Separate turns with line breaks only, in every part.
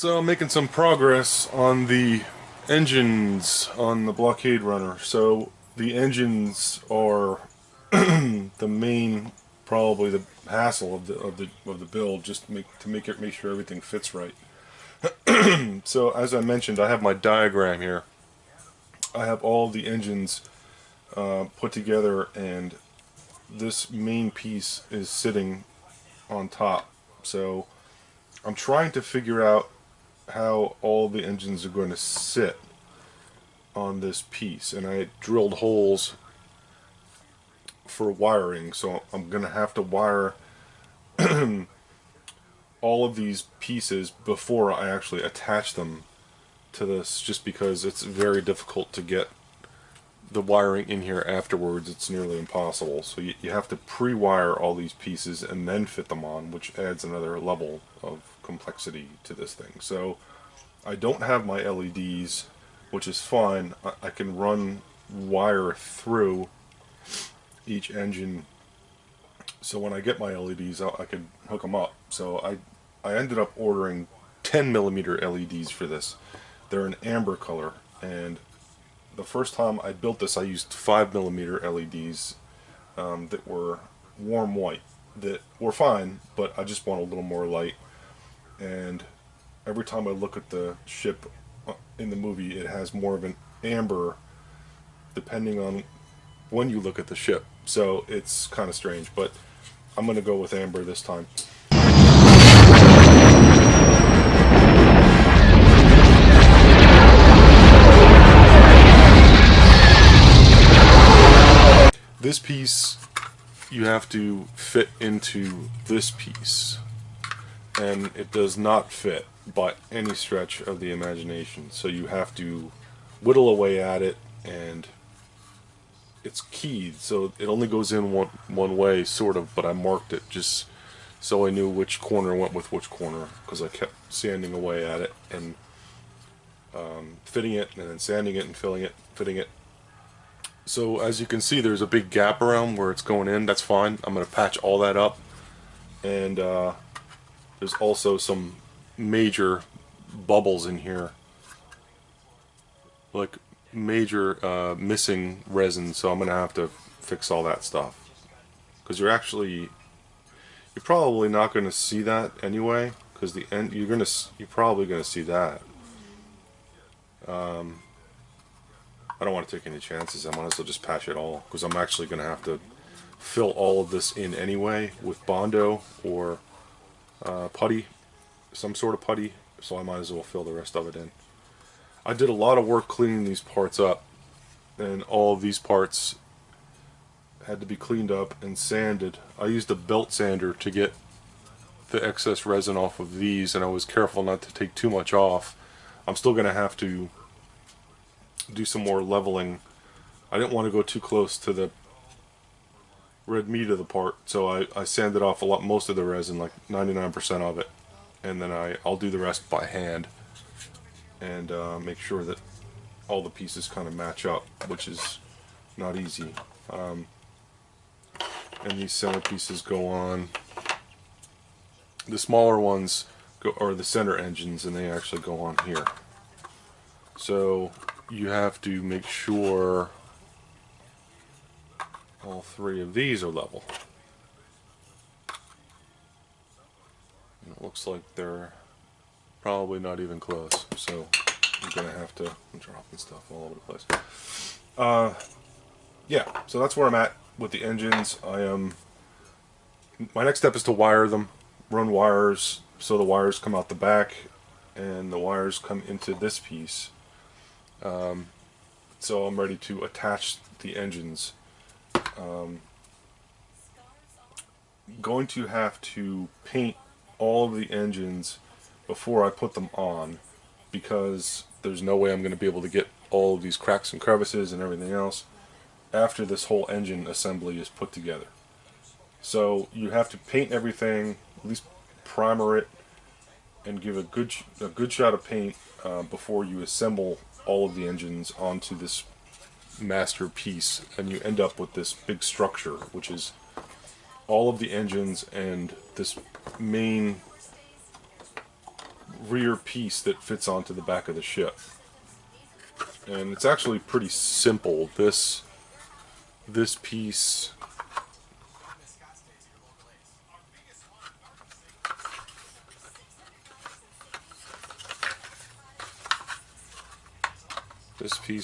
So I'm making some progress on the engines on the Blockade Runner. So the engines are the main, probably the hassle of the build, just make sure everything fits right. So as I mentioned, I have my diagram here. I have all the engines put together, and this main piece is sitting on top. So I'm trying to figure out how all the engines are going to sit on this piece, and I drilled holes for wiring, so I'm gonna have to wire all of these pieces before I actually attach them to this, just because it's very difficult to get the wiring in here afterwards. It's nearly impossible, so you have to pre-wire all these pieces and then fit them on, which adds another level of complexity to this thing. So I don't have my LEDs, which is fine. I can run wire through each engine, so when I get my LEDs I can hook them up. So I ended up ordering 10mm LEDs for this. They're an amber color, and the first time I built this I used 5mm LEDs that were warm white, that were fine, but I just want a little more light. And every time I look at the ship in the movie, it has more of an amber depending on when you look at the ship. So it's kind of strange, but I'm going to go with amber this time. This piece you have to fit into this piece, and it does not fit by any stretch of the imagination. So you have to whittle away at it, and it's keyed, so it only goes in one way, sort of, but I marked it just so I knew which corner went with which corner, because I kept sanding away at it and fitting it, and then sanding it and filling it, fitting it. So as you can see, there's a big gap around where it's going in. That's fine. I'm going to patch all that up. And there's also some major bubbles in here, like major missing resin, so I'm going to have to fix all that stuff. Because you're probably not going to see that anyway, because the end you're probably going to see that. I don't want to take any chances. I might as well just patch it all, because I'm actually going to have to fill all of this in anyway with Bondo or putty, some sort of putty, so I might as well fill the rest of it in. I did a lot of work cleaning these parts up, and all of these parts had to be cleaned up and sanded. I used a belt sander to get the excess resin off of these, and I was careful not to take too much off. I'm still going to have to do some more leveling. I didn't want to go too close to the red meat of the part, so I sanded off most of the resin, like 99% of it, and then I'll do the rest by hand and make sure that all the pieces kind of match up, which is not easy. And these center pieces go on. The smaller ones are the center engines, and they actually go on here. So you have to make sure all three of these are level. And it looks like they're probably not even close, so I'm gonna have to. I'm dropping stuff all over the place. Yeah, so that's where I'm at with the engines. My next step is to wire them, run wires, so the wires come out the back and the wires come into this piece. So I'm ready to attach the engines. Going to have to paint all of the engines before I put them on, because there's no way I'm going to be able to get all of these cracks and crevices and everything else after this whole engine assembly is put together. So you have to paint everything, at least primer it, and give a good shot of paint before you assemble all of the engines onto this master piece, and you end up with this big structure, which is all of the engines and this main rear piece that fits onto the back of the ship. And it's actually pretty simple. This piece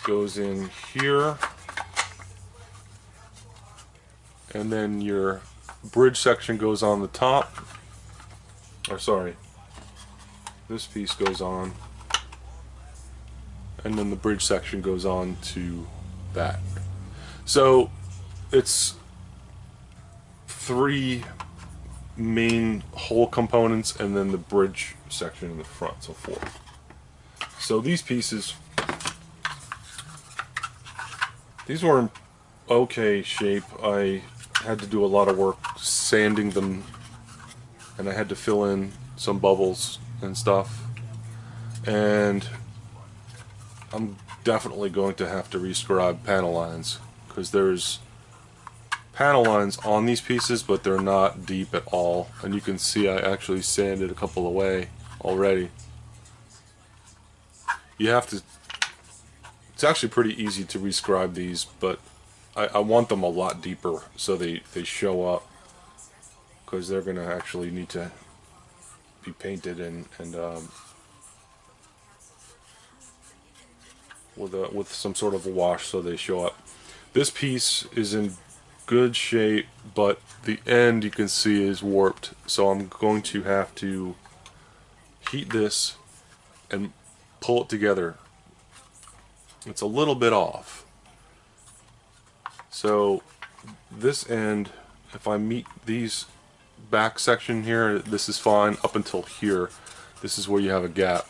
goes in here, and then your bridge section goes on the top. Or sorry, this piece goes on, and then the bridge section goes on to that. So it's 3 main hull components and then the bridge section in the front, so 4. So these pieces, these were in okay shape. I had to do a lot of work sanding them, and I had to fill in some bubbles and stuff, and I'm definitely going to have to rescribe panel lines, because there's panel lines on these pieces, but they're not deep at all. And you can see I actually sanded a couple away already. You have to, it's actually pretty easy to rescribe these, but I want them a lot deeper so they show up, because they're going to actually need to be painted and with some sort of a wash so they show up. This piece is in good shape, but the end you can see is warped, so I'm going to have to heat this and pull it together. It's a little bit off. So this end, if I meet these back section here, this is fine up until here. This is where you have a gap,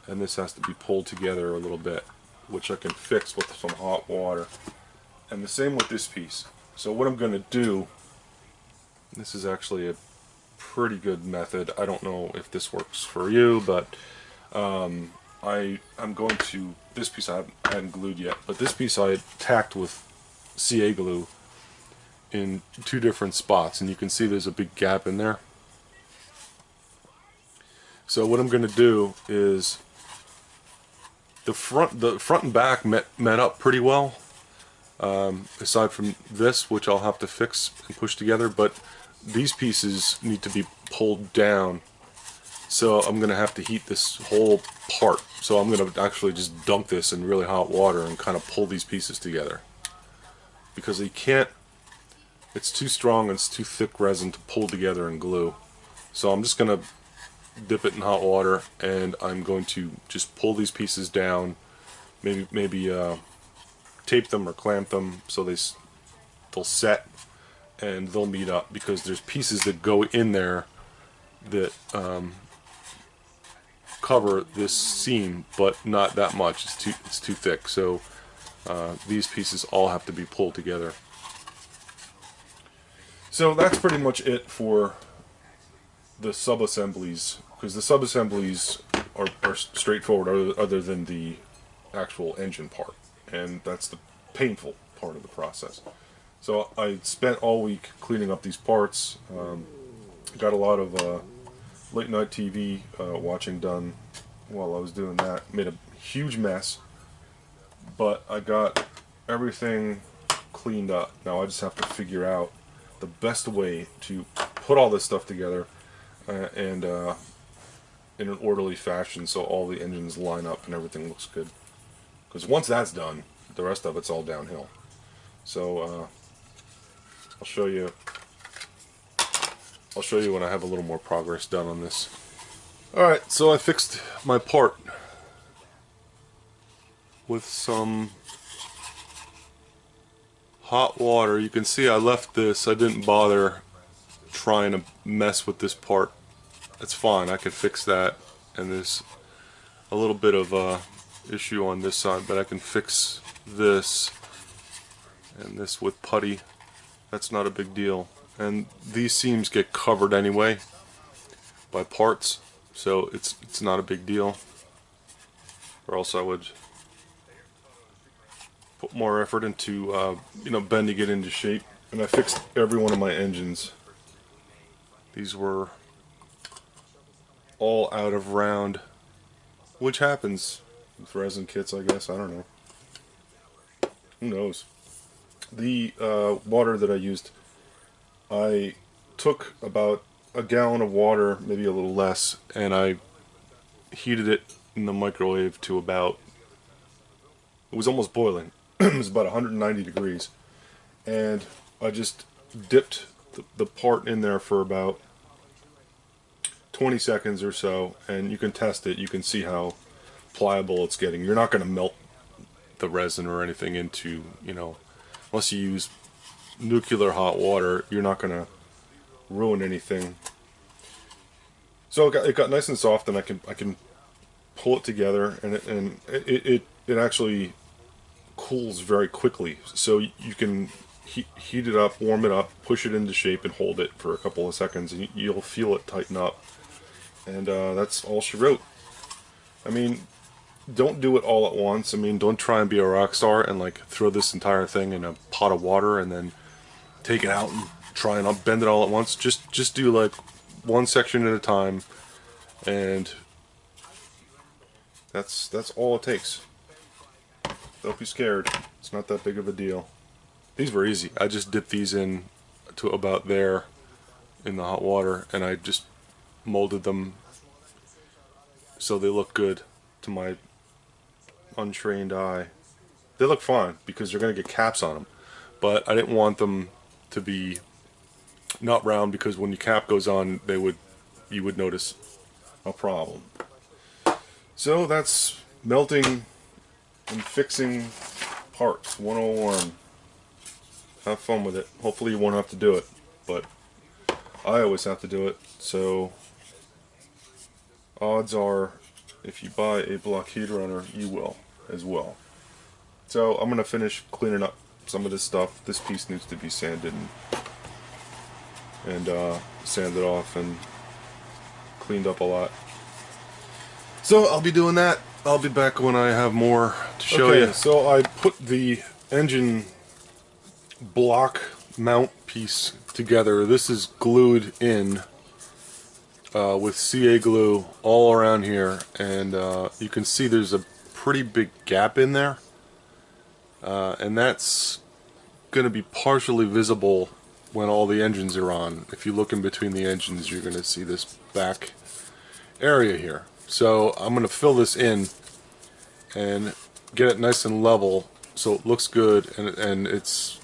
and this has to be pulled together a little bit, which I can fix with some hot water. And the same with this piece. So what I'm going to do, this is actually a pretty good method. I don't know if this works for you, but I'm going to, this piece I hadn't glued yet, but this piece I tacked with CA glue in 2 different spots, and you can see there's a big gap in there. So what I'm going to do is the front and back met up pretty well, aside from this, which I'll have to fix and push together, but these pieces need to be pulled down. So I'm going to have to heat this whole part. So I'm going to actually just dunk this in really hot water and kind of pull these pieces together, because you can't, it's too strong and it's too thick resin to pull together and glue. So I'm just going to dip it in hot water, and I'm going to just pull these pieces down, maybe tape them or clamp them so they'll set and they'll meet up, because there's pieces that go in there that cover this seam, but not that much. It's too thick. So these pieces all have to be pulled together. So that's pretty much it for the sub-assemblies, because the sub-assemblies are straightforward other than the actual engine part, and that's the painful part of the process. So I spent all week cleaning up these parts. Got a lot of late night TV watching done while I was doing that. Made a huge mess, but I got everything cleaned up. Now I just have to figure out the best way to put all this stuff together and in an orderly fashion, so all the engines line up and everything looks good. Because once that's done, the rest of it's all downhill. So I'll show you when I have a little more progress done on this. Alright, so I fixed my part with some hot water. You can see I left this, I didn't bother trying to mess with this part. It's fine, I could fix that, and there's a little bit of issue on this side, but I can fix this and this with putty. That's not a big deal. And these seams get covered anyway by parts, so it's not a big deal. Or else I would put more effort into bending it into shape. And I fixed every one of my engines. These were all out of round, which happens with resin kits, I guess. I don't know. Who knows? The water that I used, I took about a gallon of water, maybe a little less, and I heated it in the microwave to about, it was almost boiling. It was about 190 degrees. And I just dipped the part in there for about 20 seconds or so, and you can test it. You can see how pliable it's getting. You're not going to melt the resin or anything into, you know, unless you use nuclear hot water, you're not going to ruin anything. So it got nice and soft, and I can pull it together, and it actually cools very quickly. So you can heat it up, warm it up, push it into shape, and hold it for a couple of seconds, and you'll feel it tighten up. And that's all she wrote. I mean, don't do it all at once. I mean, don't try and be a rock star and like throw this entire thing in a pot of water and then take it out and try and bend it all at once. Just do like one section at a time, and that's all it takes. Don't be scared. It's not that big of a deal. These were easy. I just dipped these in to about there in the hot water, and I just molded them so they look good to my untrained eye. They look fine because they're going to get caps on them, but I didn't want them to be not round, because when your cap goes on, you would notice a problem. So that's melting and fixing parts 101. Have fun with it. Hopefully you won't have to do it, but I always have to do it, so odds are if you buy a Blockade Runner, you will as well. So I'm going to finish cleaning up some of this stuff. This piece needs to be sanded and sanded off and cleaned up a lot. So I'll be doing that. I'll be back when I have more to show you. So I put the engine block mount piece together. This is glued in with CA glue all around here, and you can see there's a pretty big gap in there, and that's going to be partially visible when all the engines are on. If you look in between the engines, you're going to see this back area here. So I'm going to fill this in and get it nice and level so it looks good, and it's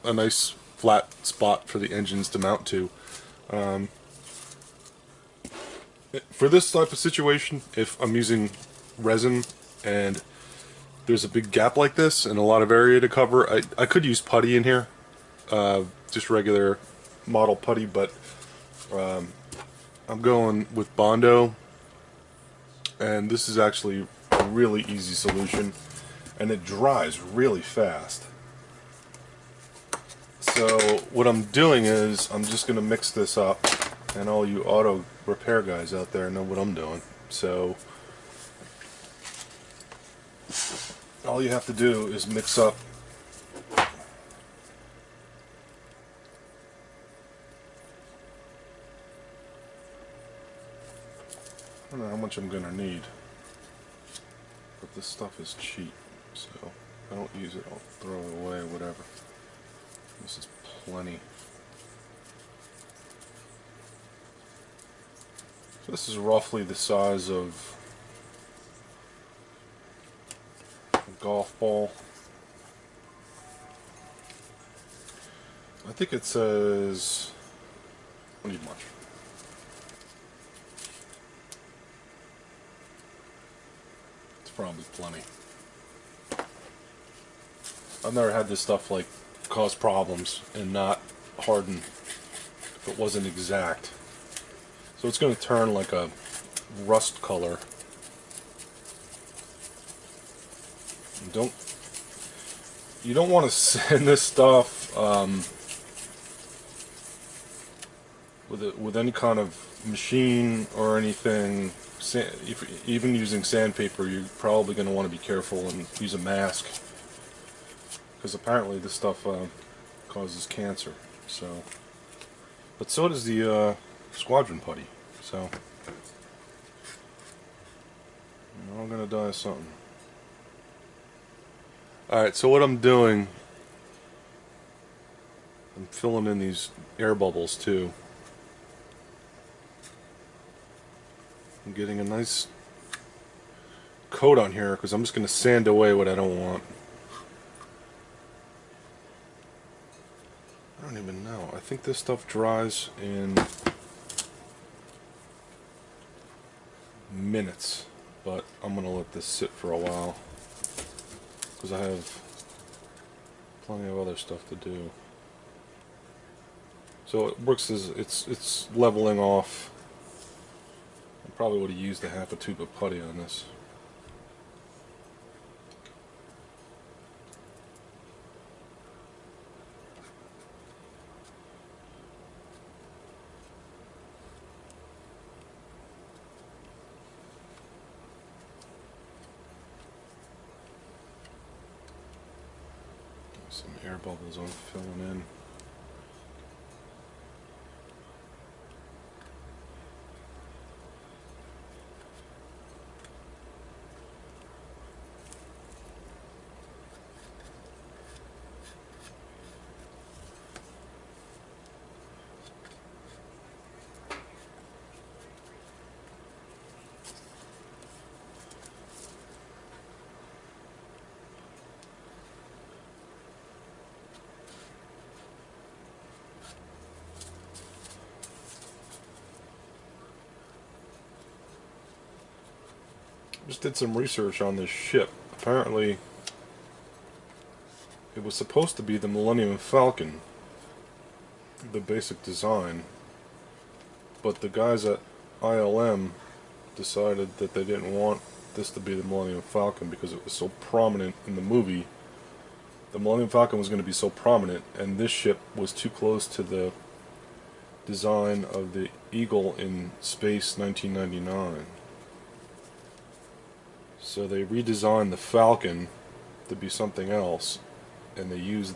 a nice flat spot for the engines to mount to. For this type of situation, if I'm using resin and there's a big gap like this and a lot of area to cover, I could use putty in here, just regular model putty, but I'm going with Bondo, and this is actually a really easy solution, and it dries really fast. So what I'm doing is I'm just going to mix this up, and all you auto repair guys out there know what I'm doing. So all you have to do is mix up I don't know how much I'm going to need, but this stuff is cheap, so if I don't use it, I'll throw it away or whatever. This is plenty. So this is roughly the size of a golf ball. I think it says, I don't need much. It's probably plenty. I've never had this stuff like cause problems and not harden if it wasn't exact. So it's going to turn like a rust color. You don't want to sand this stuff with any kind of machine or anything. Even using sandpaper, you're probably going to want to be careful and use a mask, because apparently this stuff causes cancer. So, but so does the squadron putty. So We're all gonna die of something. Alright, so what I'm doing, I'm filling in these air bubbles too. I'm getting a nice coat on here because I'm just going to sand away what I don't want. I don't even know. I think this stuff dries in minutes, but I'm going to let this sit for a while because I have plenty of other stuff to do. So it works as it's leveling off. I probably would have used a half a tube of putty on this. Some air bubbles I'm filling in. Just did some research on this ship. Apparently, it was supposed to be the Millennium Falcon, the basic design, but the guys at ILM decided that they didn't want this to be the Millennium Falcon because it was so prominent in the movie. The Millennium Falcon was going to be so prominent, and this ship was too close to the design of the Eagle in Space 1999. So they redesigned the Falcon to be something else, and they used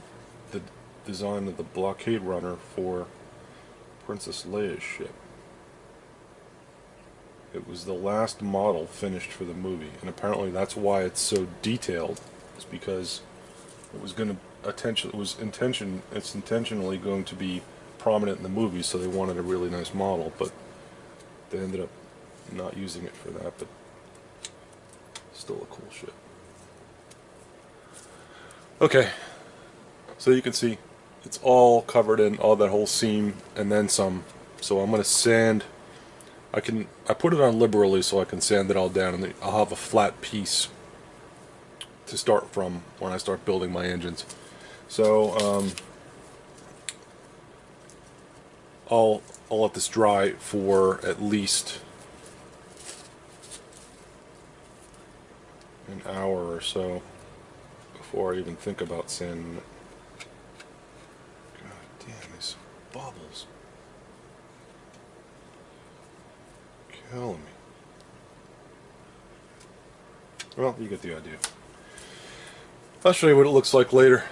the design of the Blockade Runner for Princess Leia's ship. It was the last model finished for the movie, and apparently that's why it's so detailed. It's because it was going to it's intentionally going to be prominent in the movie, so they wanted a really nice model, but they ended up not using it for that. But still a cool ship. Okay, so you can see it's all covered in all that whole seam and then some. So I'm going to sand. I put it on liberally so I can sand it all down, and then I'll have a flat piece to start from when I start building my engines. So I'll let this dry for at least an hour or so before I even think about sanding it. God damn, these bubbles. Killing me. Well, you get the idea. I'll show you what it looks like later.